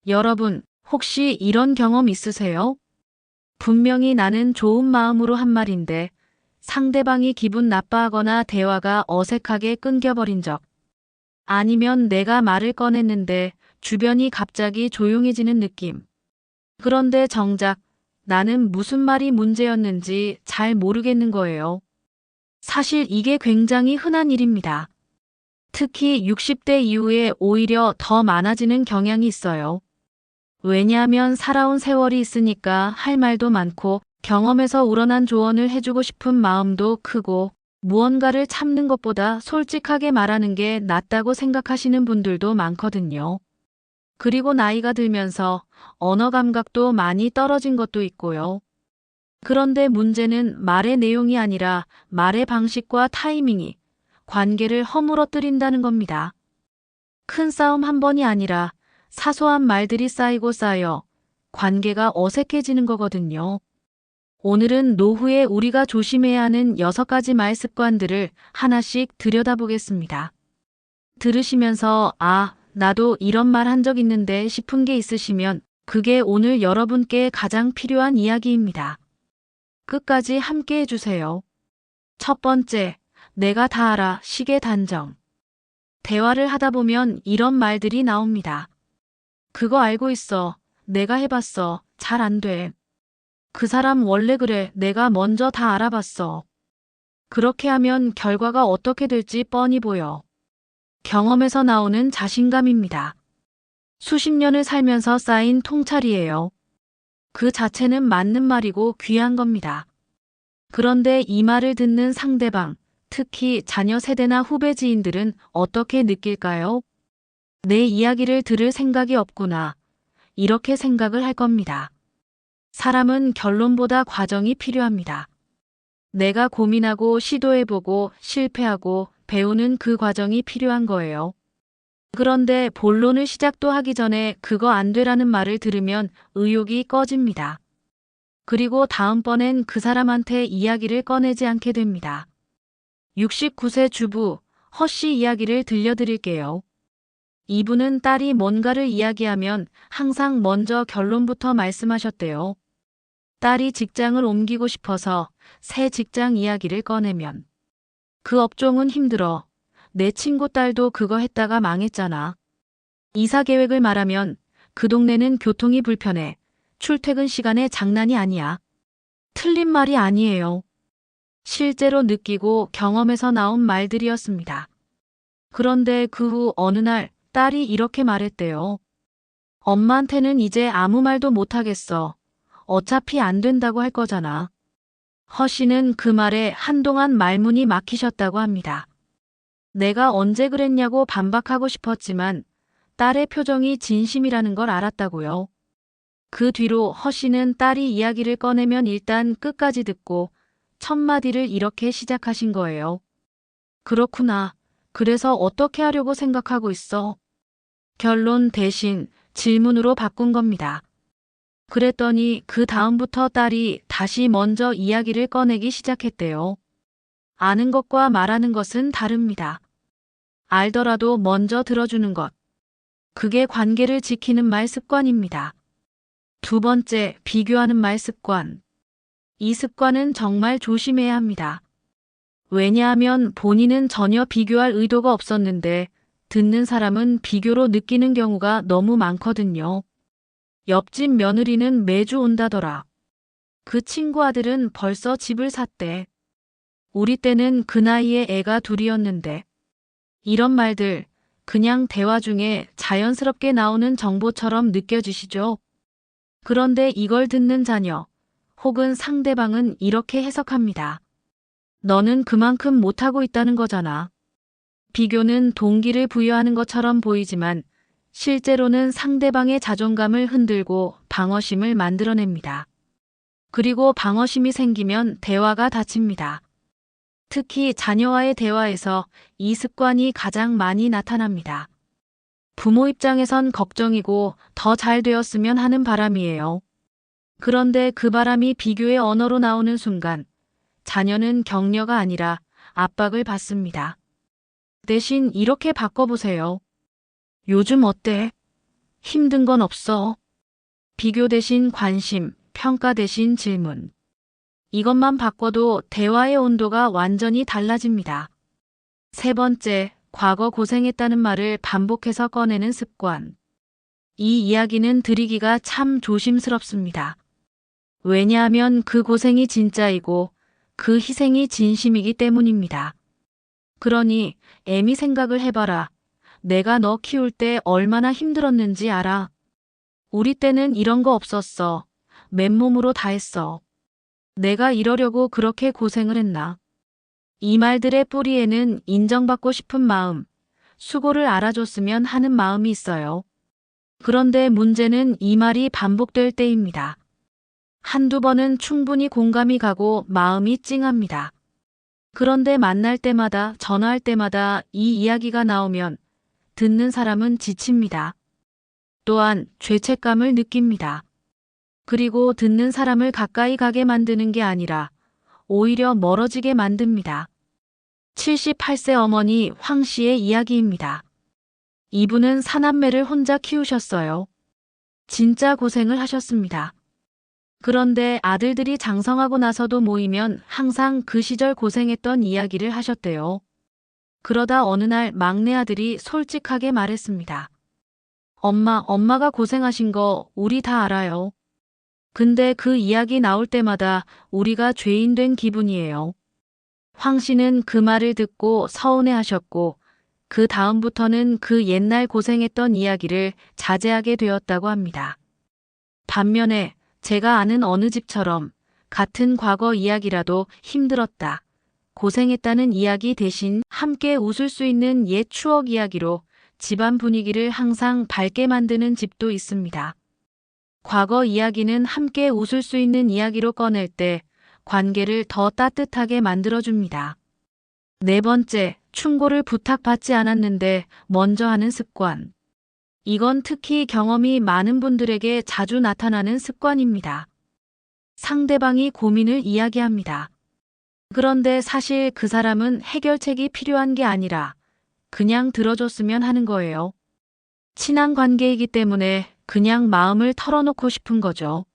여러분, 혹시 이런 경험 있으세요? 분명히 나는 좋은 마음으로 한 말인데 상대방이 기분 나빠하거나 대화가 어색하게 끊겨버린 적. 아니면 내가 말을 꺼냈는데 주변이 갑자기 조용해지는 느낌. 그런데 정작 나는 무슨 말이 문제였는지 잘 모르겠는 거예요. 사실 이게 굉장히 흔한 일입니다. 특히 60대 이후에 오히려 더 많아지는 경향이 있어요. 왜냐하면 살아온 세월이 있으니까 할 말도 많고 경험에서 우러난 조언을 해주고 싶은 마음도 크고 무언가를 참는 것보다 솔직하게 말하는 게 낫다고 생각하시는 분들도 많거든요. 그리고 나이가 들면서 언어 감각도 많이 떨어진 것도 있고요. 그런데 문제는 말의 내용이 아니라 말의 방식과 타이밍이 관계를 허물어뜨린다는 겁니다. 큰 싸움 한 번이 아니라 사소한 말들이 쌓이고 쌓여 관계가 어색해지는 거거든요. 오늘은 노후에 우리가 조심해야 하는 6가지 말 습관들을 하나씩 들여다보겠습니다. 들으시면서 나도 이런 말 한 적 있는데 싶은 게 있으시면 그게 오늘 여러분께 가장 필요한 이야기입니다. 끝까지 함께 해주세요. 첫 번째, 내가 다 알아, 식의 단정. 대화를 하다 보면 이런 말들이 나옵니다. 그거 알고 있어. 내가 해봤어. 잘 안 돼. 그 사람 원래 그래. 내가 먼저 다 알아봤어. 그렇게 하면 결과가 어떻게 될지 뻔히 보여. 경험에서 나오는 자신감입니다. 수십 년을 살면서 쌓인 통찰이에요. 그 자체는 맞는 말이고 귀한 겁니다. 그런데 이 말을 듣는 상대방, 특히 자녀 세대나 후배 지인들은 어떻게 느낄까요? 내 이야기를 들을 생각이 없구나. 이렇게 생각을 할 겁니다. 사람은 결론보다 과정이 필요합니다. 내가 고민하고 시도해보고 실패하고 배우는 그 과정이 필요한 거예요. 그런데 본론을 시작도 하기 전에 그거 안 되라는 말을 들으면 의욕이 꺼집니다. 그리고 다음번엔 그 사람한테 이야기를 꺼내지 않게 됩니다. 69세 주부 허 씨 이야기를 들려드릴게요. 이분은 딸이 뭔가를 이야기하면 항상 먼저 결론부터 말씀하셨대요. 딸이 직장을 옮기고 싶어서 새 직장 이야기를 꺼내면 그 업종은 힘들어. 내 친구 딸도 그거 했다가 망했잖아. 이사 계획을 말하면 그 동네는 교통이 불편해. 출퇴근 시간에 장난이 아니야. 틀린 말이 아니에요. 실제로 느끼고 경험에서 나온 말들이었습니다. 그런데 그 후 어느 날 딸이 이렇게 말했대요. 엄마한테는 이제 아무 말도 못하겠어. 어차피 안 된다고 할 거잖아. 허 씨는 그 말에 한동안 말문이 막히셨다고 합니다. 내가 언제 그랬냐고 반박하고 싶었지만 딸의 표정이 진심이라는 걸 알았다고요. 그 뒤로 허 씨는 딸이 이야기를 꺼내면 일단 끝까지 듣고 첫 마디를 이렇게 시작하신 거예요. 그렇구나. 그래서 어떻게 하려고 생각하고 있어? 결론 대신 질문으로 바꾼 겁니다. 그랬더니 그 다음부터 딸이 다시 먼저 이야기를 꺼내기 시작했대요. 아는 것과 말하는 것은 다릅니다. 알더라도 먼저 들어주는 것. 그게 관계를 지키는 말 습관입니다. 두 번째, 비교하는 말 습관. 이 습관은 정말 조심해야 합니다. 왜냐하면 본인은 전혀 비교할 의도가 없었는데 듣는 사람은 비교로 느끼는 경우가 너무 많거든요. 옆집 며느리는 매주 온다더라. 그 친구 아들은 벌써 집을 샀대. 우리 때는 그 나이에 애가 둘이었는데. 이런 말들 그냥 대화 중에 자연스럽게 나오는 정보처럼 느껴지시죠? 그런데 이걸 듣는 자녀 혹은 상대방은 이렇게 해석합니다. 너는 그만큼 못하고 있다는 거잖아. 비교는 동기를 부여하는 것처럼 보이지만 실제로는 상대방의 자존감을 흔들고 방어심을 만들어냅니다. 그리고 방어심이 생기면 대화가 닫힙니다. 특히 자녀와의 대화에서 이 습관이 가장 많이 나타납니다. 부모 입장에선 걱정이고 더 잘 되었으면 하는 바람이에요. 그런데 그 바람이 비교의 언어로 나오는 순간 자녀는 격려가 아니라 압박을 받습니다. 대신 이렇게 바꿔보세요. 요즘 어때? 힘든 건 없어. 비교 대신 관심, 평가 대신 질문. 이것만 바꿔도 대화의 온도가 완전히 달라집니다. 세 번째, 과거 고생했다는 말을 반복해서 꺼내는 습관. 이 이야기는 드리기가 참 조심스럽습니다. 왜냐하면 그 고생이 진짜이고 그 희생이 진심이기 때문입니다. 그러니 애미 생각을 해봐라. 내가 너 키울 때 얼마나 힘들었는지 알아? 우리 때는 이런 거 없었어. 맨몸으로 다 했어. 내가 이러려고 그렇게 고생을 했나? 이 말들의 뿌리에는 인정받고 싶은 마음, 수고를 알아줬으면 하는 마음이 있어요. 그런데 문제는 이 말이 반복될 때입니다. 한두 번은 충분히 공감이 가고 마음이 찡합니다. 그런데 만날 때마다, 전화할 때마다 이 이야기가 나오면 듣는 사람은 지칩니다. 또한 죄책감을 느낍니다. 그리고 듣는 사람을 가까이 가게 만드는 게 아니라 오히려 멀어지게 만듭니다. 78세 어머니 황 씨의 이야기입니다. 이분은 사남매를 혼자 키우셨어요. 진짜 고생을 하셨습니다. 그런데 아들들이 장성하고 나서도 모이면 항상 그 시절 고생했던 이야기를 하셨대요. 그러다 어느 날 막내 아들이 솔직하게 말했습니다. 엄마가 고생하신 거 우리 다 알아요. 근데 그 이야기 나올 때마다 우리가 죄인 된 기분이에요. 황 씨는 그 말을 듣고 서운해 하셨고, 그 다음부터는 그 옛날 고생했던 이야기를 자제하게 되었다고 합니다. 반면에 제가 아는 어느 집처럼 같은 과거 이야기라도 힘들었다, 고생했다는 이야기 대신 함께 웃을 수 있는 옛 추억 이야기로 집안 분위기를 항상 밝게 만드는 집도 있습니다. 과거 이야기는 함께 웃을 수 있는 이야기로 꺼낼 때 관계를 더 따뜻하게 만들어줍니다. 네 번째, 충고를 부탁받지 않았는데 먼저 하는 습관. 이건 특히 경험이 많은 분들에게 자주 나타나는 습관입니다. 상대방이 고민을 이야기합니다. 그런데 사실 그 사람은 해결책이 필요한 게 아니라 그냥 들어줬으면 하는 거예요. 친한 관계이기 때문에 그냥 마음을 털어놓고 싶은 거죠.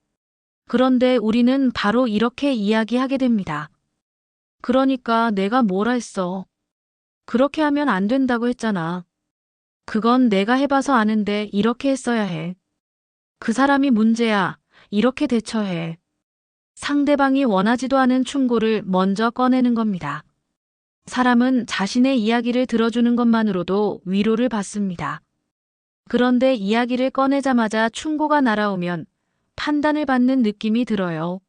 그런데 우리는 바로 이렇게 이야기하게 됩니다. 그러니까 내가 뭐라 했어. 그렇게 하면 안 된다고 했잖아. 그건 내가 해봐서 아는데 이렇게 했어야 해. 그 사람이 문제야. 이렇게 대처해. 상대방이 원하지도 않은 충고를 먼저 꺼내는 겁니다. 사람은 자신의 이야기를 들어주는 것만으로도 위로를 받습니다. 그런데 이야기를 꺼내자마자 충고가 날아오면 판단을 받는 느낌이 들어요.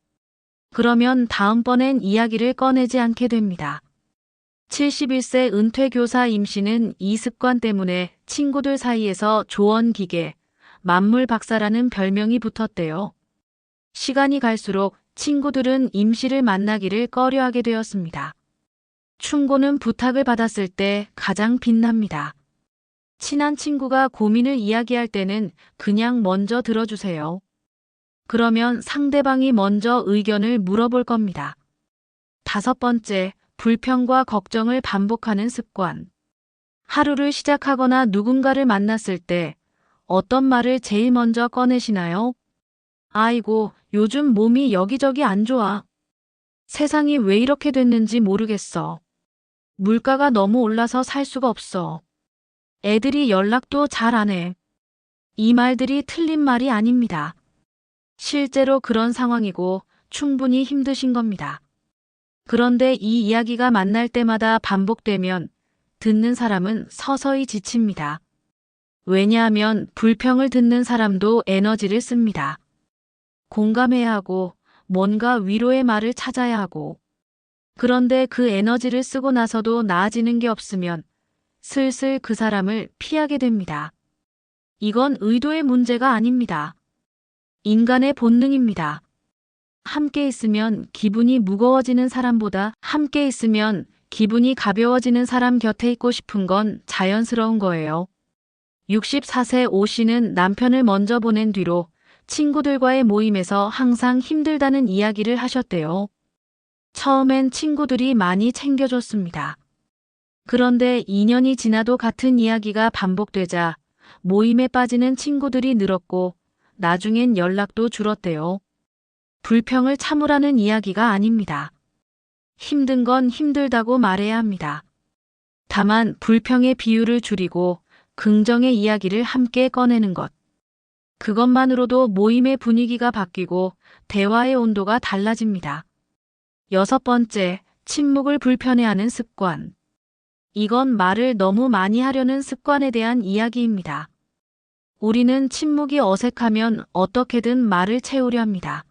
그러면 다음번엔 이야기를 꺼내지 않게 됩니다. 71세 은퇴 교사 임 씨는 이 습관 때문에 친구들 사이에서 조언기계, 만물 박사라는 별명이 붙었대요. 시간이 갈수록 친구들은 임 씨를 만나기를 꺼려하게 되었습니다. 충고는 부탁을 받았을 때 가장 빛납니다. 친한 친구가 고민을 이야기할 때는 그냥 먼저 들어주세요. 그러면 상대방이 먼저 의견을 물어볼 겁니다. 다섯 번째, 불평과 걱정을 반복하는 습관. 하루를 시작하거나 누군가를 만났을 때 어떤 말을 제일 먼저 꺼내시나요? 아이고, 요즘 몸이 여기저기 안 좋아. 세상이 왜 이렇게 됐는지 모르겠어. 물가가 너무 올라서 살 수가 없어. 애들이 연락도 잘 안 해. 이 말들이 틀린 말이 아닙니다. 실제로 그런 상황이고 충분히 힘드신 겁니다. 그런데 이 이야기가 만날 때마다 반복되면 듣는 사람은 서서히 지칩니다. 왜냐하면 불평을 듣는 사람도 에너지를 씁니다. 공감해야 하고 뭔가 위로의 말을 찾아야 하고, 그런데 그 에너지를 쓰고 나서도 나아지는 게 없으면 슬슬 그 사람을 피하게 됩니다. 이건 의도의 문제가 아닙니다. 인간의 본능입니다. 함께 있으면 기분이 무거워지는 사람보다 함께 있으면 기분이 가벼워지는 사람 곁에 있고 싶은 건 자연스러운 거예요. 64세 오 씨는 남편을 먼저 보낸 뒤로 친구들과의 모임에서 항상 힘들다는 이야기를 하셨대요. 처음엔 친구들이 많이 챙겨줬습니다. 그런데 2년이 지나도 같은 이야기가 반복되자 모임에 빠지는 친구들이 늘었고 나중엔 연락도 줄었대요. 불평을 참으라는 이야기가 아닙니다. 힘든 건 힘들다고 말해야 합니다. 다만 불평의 비율을 줄이고 긍정의 이야기를 함께 꺼내는 것. 그것만으로도 모임의 분위기가 바뀌고 대화의 온도가 달라집니다. 6번째, 침묵을 불편해하는 습관. 이건 말을 너무 많이 하려는 습관에 대한 이야기입니다. 우리는 침묵이 어색하면 어떻게든 말을 채우려 합니다.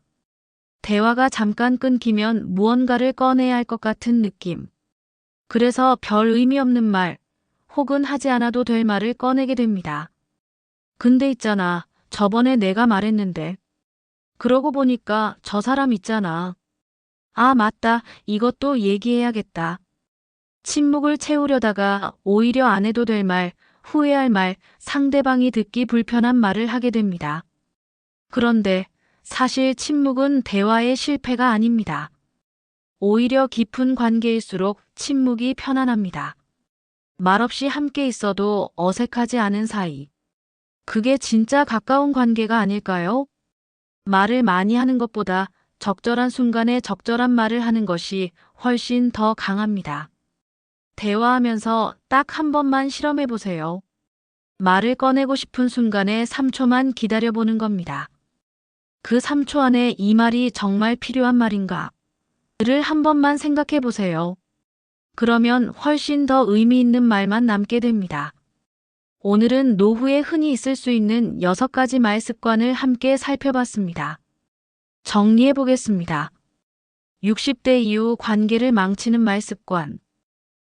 대화가 잠깐 끊기면 무언가를 꺼내야 할 것 같은 느낌. 그래서 별 의미 없는 말, 혹은 하지 않아도 될 말을 꺼내게 됩니다. 근데 있잖아, 저번에 내가 말했는데. 그러고 보니까 저 사람 있잖아. 아, 맞다. 이것도 얘기해야겠다. 침묵을 채우려다가 오히려 안 해도 될 말, 후회할 말, 상대방이 듣기 불편한 말을 하게 됩니다. 그런데 사실 침묵은 대화의 실패가 아닙니다. 오히려 깊은 관계일수록 침묵이 편안합니다. 말없이 함께 있어도 어색하지 않은 사이. 그게 진짜 가까운 관계가 아닐까요? 말을 많이 하는 것보다 적절한 순간에 적절한 말을 하는 것이 훨씬 더 강합니다. 대화하면서 딱 한 번만 실험해 보세요. 말을 꺼내고 싶은 순간에 3초만 기다려보는 겁니다. 그 3초 안에 이 말이 정말 필요한 말인가? 를 한 번만 생각해 보세요. 그러면 훨씬 더 의미 있는 말만 남게 됩니다. 오늘은 노후에 흔히 있을 수 있는 6가지 말 습관을 함께 살펴봤습니다. 정리해 보겠습니다. 60대 이후 관계를 망치는 말 습관.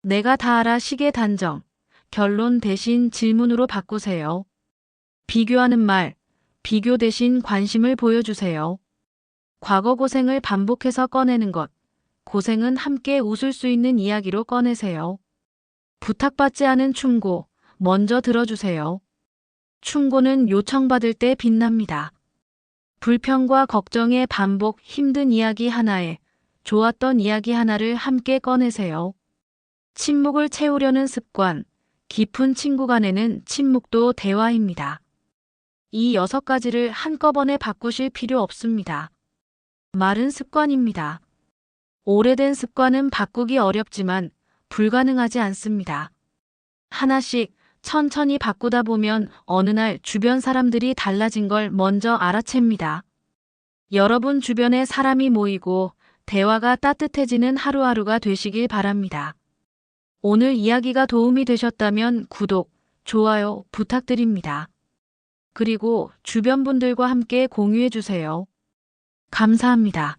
내가 다 알아 시계 단정. 결론 대신 질문으로 바꾸세요. 비교하는 말. 비교 대신 관심을 보여주세요. 과거 고생을 반복해서 꺼내는 것. 고생은 함께 웃을 수 있는 이야기로 꺼내세요. 부탁받지 않은 충고. 먼저 들어주세요. 충고는 요청받을 때 빛납니다. 불평과 걱정의 반복, 힘든 이야기 하나에 좋았던 이야기 하나를 함께 꺼내세요. 침묵을 채우려는 습관. 깊은 친구 간에는 침묵도 대화입니다. 이 6가지를 한꺼번에 바꾸실 필요 없습니다. 말은 습관입니다. 오래된 습관은 바꾸기 어렵지만 불가능하지 않습니다. 하나씩 천천히 바꾸다 보면 어느 날 주변 사람들이 달라진 걸 먼저 알아챕니다. 여러분 주변에 사람이 모이고 대화가 따뜻해지는 하루하루가 되시길 바랍니다. 오늘 이야기가 도움이 되셨다면 구독, 좋아요 부탁드립니다. 그리고 주변 분들과 함께 공유해 주세요. 감사합니다.